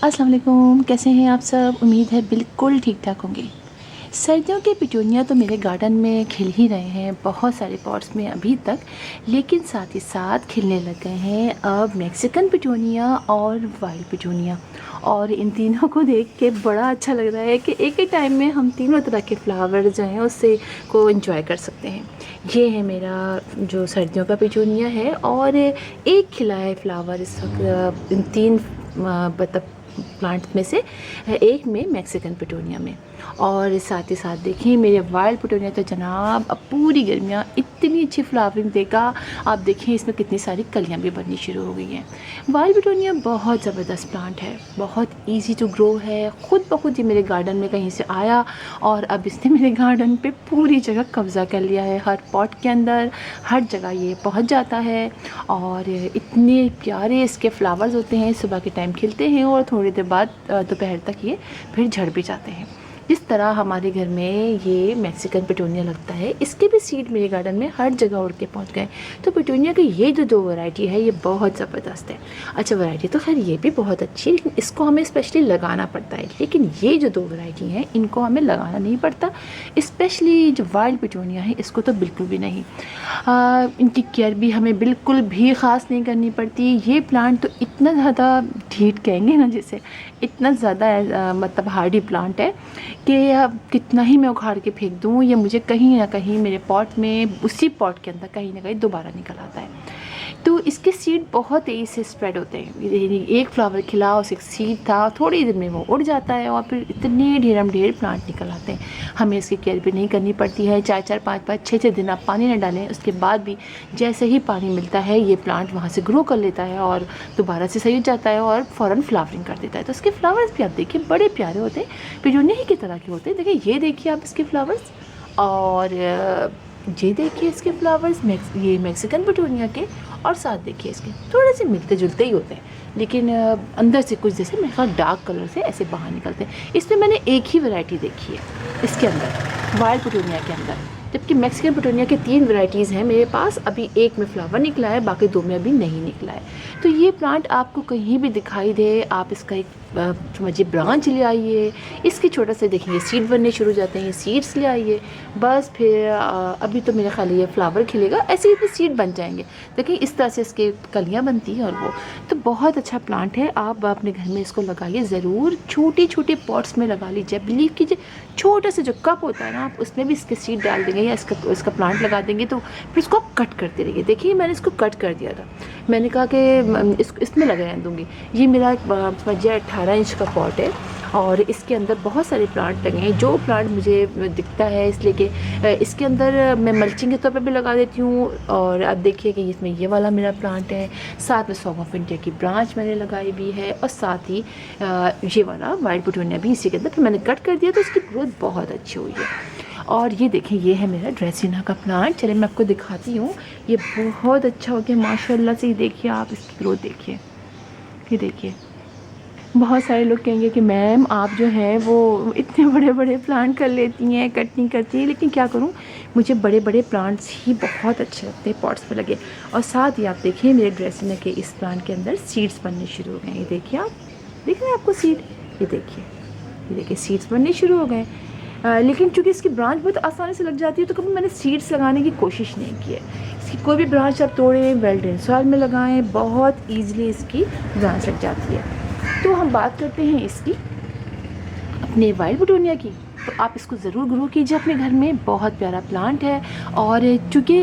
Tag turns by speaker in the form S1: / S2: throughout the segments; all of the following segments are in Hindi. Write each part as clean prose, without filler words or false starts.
S1: अस्सलाम वालेकुम, कैसे हैं आप सब। उम्मीद है बिल्कुल ठीक ठाक होंगे। सर्दियों के पिटूनिया तो मेरे गार्डन में खिल ही रहे हैं बहुत सारे पॉट्स में अभी तक, लेकिन साथ ही साथ खिलने लग गए हैं अब मैक्सिकन पिटूनिया और वाइल्ड पिटूनिया। और इन तीनों को देख के बड़ा अच्छा लग रहा है कि एक ही टाइम में हम तीनों तरह के फ्लावर जो हैं उससे को एंजॉय कर सकते हैं। ये है मेरा जो सर्दियों का पिटूनिया है और एक खिला है फ्लावर इस वक्त इन तीन मतलब प्लांट में से एक में मैक्सिकन पिटूनिया में। और साथ ही साथ देखिए मेरे वाइल्ड पिटूनिया तो जनाब अब पूरी गर्मियाँ इतनी अच्छी फ्लावरिंग देगा। आप देखिए इसमें कितनी सारी कलियाँ भी बननी शुरू हो गई हैं। वाइल्ड पिटूनिया बहुत ज़बरदस्त प्लांट है, बहुत इजी टू ग्रो है। ख़ुद ब खुद ही मेरे गार्डन में कहीं से आया और अब इसने मेरे गार्डन पे पूरी जगह कब्ज़ा कर लिया है। हर पॉट के अंदर हर जगह ये पहुंच जाता है और इतने प्यारे इसके फ्लावर्स होते हैं। सुबह के टाइम खिलते हैं और थोड़ी देर बाद दोपहर तक ये फिर झड़ भी जाते हैं। जिस तरह हमारे घर में ये मैक्सिकन पिटूनिया लगता है, इसके भी सीड मेरे गार्डन में हर जगह उड़ के पहुंच गए। तो पिटूनिया की ये जो दो वैरायटी है ये बहुत ज़बरदस्त है। अच्छा, वैरायटी तो खैर ये भी बहुत अच्छी है, लेकिन इसको हमें स्पेशली लगाना पड़ता है। लेकिन ये जो दो वैरायटी हैं इनको हमें लगाना नहीं पड़ता। स्पेशली जो वाइल्ड पिटूनिया है इसको तो बिल्कुल भी नहीं। इनकी केयर भी हमें बिल्कुल भी ख़ास नहीं करनी पड़ती। ये प्लांट तो इतना ज़्यादा ढीठ कहेंगे ना जिसे, इतना ज़्यादा मतलब हार्डी प्लांट है कि अब कितना ही मैं उखाड़ के फेंक दूँ ये मुझे कहीं ना कहीं मेरे पॉट में, उसी पॉट के अंदर कहीं ना कहीं दोबारा निकल आता है। तो इसके सीड बहुत तेज़ी से स्प्रेड होते हैं। एक फ्लावर खिला, उसे एक सीड था, थोड़ी देर में वो उड़ जाता है और फिर इतने ढेरम ढेर प्लांट निकल आते हैं। हमें इसकी केयर भी नहीं करनी पड़ती है। 4-4, 5-5, 6-6 दिन आप पानी न डालें, उसके बाद भी जैसे ही पानी मिलता है ये प्लांट वहाँ से ग्रो कर लेता है और दोबारा से सही हो जाता है और फ़ौरन फ्लावरिंग कर देता है। तो इसके फ्लावर्स भी आप देखिए बड़े प्यारे होते हैं, पिटूनिया ही की तरह के होते हैं। देखिए ये देखिए आप इसके फ्लावर्स, और ये देखिए इसके फ्लावर्स ये मैक्सिकन पिटूनिया के, और साथ देखिए इसके थोड़े से मिलते जुलते ही होते हैं, लेकिन अंदर से कुछ जैसे मेरे ख्याल डार्क कलर से ऐसे बाहर निकलते हैं। इसमें मैंने एक ही वैरायटी देखी है इसके अंदर, वाइल्ड पिटूनिया के अंदर, जबकि मैक्सिकन पिटूनिया के 3 वैरायटीज़ हैं मेरे पास। अभी एक में फ्लावर निकला है, बाकी 2 में अभी नहीं निकला है। तो ये प्लांट आपको कहीं भी दिखाई दे, आप इसका एक समझिए ब्रांच ले आइए, इसके छोटा से देखेंगे सीड बनने शुरू हो जाते हैं, ये सीड्स ले आइए, बस फिर अभी तो मेरा ख्याल ये फ्लावर खिलेगा, ऐसे ही सीड बन जाएंगे। देखिए इस तरह से इसके कलियाँ बनती हैं और वो तो बहुत अच्छा प्लांट है। आप अपने घर में इसको लगाइए ज़रूर, छोटे छोटे पॉट्स में लगा लीजिए। बिलीव कीजिए छोटा सा जो कप होता है ना, आप उसमें भी इसके सीड डाल देंगे या इसका प्लांट लगा देंगे तो फिर इसको आप कट करते रहिए। देखिए मैंने इसको कट कर दिया था, मैंने कहा कि इसमें लगा दूँगी। ये मेरा समझिए 18 इंच का पॉट है और इसके अंदर बहुत सारे प्लांट लगे हैं। जो प्लांट मुझे दिखता है इसलिए कि इसके अंदर मैं मल्चिंग के तौर पे भी लगा देती हूँ। और अब देखिए कि इसमें ये वाला मेरा प्लांट है, साथ में सॉन्ग ऑफ इंडिया की ब्रांच मैंने लगाई भी है, और साथ ही ये वाला वाइल्ड पिटूनिया भी इसी के अंदर। फिर मैंने कट कर दिया तो इसकी ग्रोथ बहुत अच्छी हुई है। और ये देखें ये है मेरा ड्रेसिना का प्लांट। चलिए मैं आपको दिखाती हूँ, ये बहुत अच्छा हो गया माशाल्लाह से। देखिए आप इसकी ग्रोथ देखिए, ये देखिए। बहुत सारे लोग कहेंगे कि मैम आप जो है वो इतने बड़े बड़े प्लांट कर लेती हैं, कट नहीं करती हैं, लेकिन क्या करूं, मुझे बड़े बड़े प्लांट्स ही बहुत अच्छे लगते हैं पॉट्स में लगे। और साथ ही आप देखिए मेरे ड्रेसिना के इस प्लांट के अंदर सीड्स बनने शुरू हो गए। ये देखिए आप, दिख रहे हैं आपको सीड, ये देखिए सीड्स बनने शुरू हो गए। लेकिन चूँकि इसकी ब्रांच बहुत आसानी से लग जाती है तो कभी मैंने सीड्स लगाने की कोशिश नहीं की है। इसकी कोई भी ब्रांच आप तोड़ें, वेल ड्रेन सॉइल में लगाएं, बहुत ईजिली इसकी ब्रांच लग जाती है। तो हम बात करते हैं इसकी अपने वाइल्ड पिटूनिया की। तो आप इसको ज़रूर ग्रो कीजिए अपने घर में, बहुत प्यारा प्लांट है। और चूँकि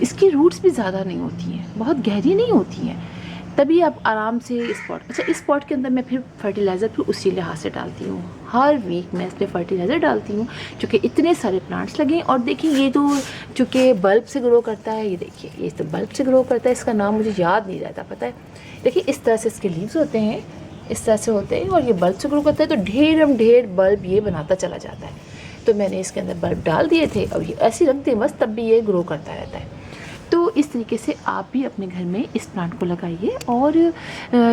S1: इसकी रूट्स भी ज़्यादा नहीं होती हैं, बहुत गहरी नहीं होती हैं, तभी आप आराम से इस पॉट, अच्छा इस पॉट के अंदर मैं फिर फर्टिलाइज़र फिर उसी लिहाज से डालती हूँ। हर वीक मैं इस पर फर्टिलाइज़र डालती हूँ क्योंकि इतने सारे प्लांट्स लगे हैं। और देखिए ये तो चूँकि बल्ब से ग्रो करता है, ये देखिए ये तो बल्ब से ग्रो करता है, इसका नाम मुझे याद नहीं रहता, पता है। देखिए इस तरह से इसके लीव्स होते हैं, इस तरह से होते हैं, और ये बल्ब से ग्रो करता है तो ढेर बल्ब ये बनाता चला जाता है। तो मैंने इसके अंदर बल्ब डाल दिए थे, अब ये ऐसे रख दें बस, तब भी ये ग्रो करता रहता है। तो इस तरीके से आप भी अपने घर में इस प्लांट को लगाइए। और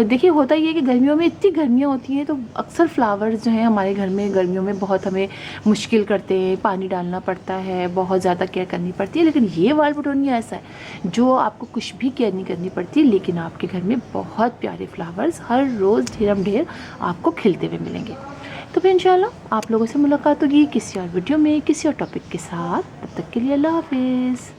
S1: देखिए होता ये है कि गर्मियों में इतनी गर्मियाँ होती हैं तो अक्सर फ्लावर्स जो हैं हमारे घर में गर्मियों में बहुत हमें मुश्किल करते हैं, पानी डालना पड़ता है, बहुत ज़्यादा केयर करनी पड़ती है। लेकिन ये वाल पेटूनिया ऐसा है जो आपको कुछ भी केयर नहीं करनी पड़ती, लेकिन आपके घर में बहुत प्यारे फ्लावर्स हर रोज़ ढेरम ढेर आपको खिलते हुए मिलेंगे। तो फिर इंशाल्लाह आप लोगों से मुलाकात होगी किसी और वीडियो में किसी और टॉपिक के साथ। तब तक के लिए अल्लाह हाफिज़।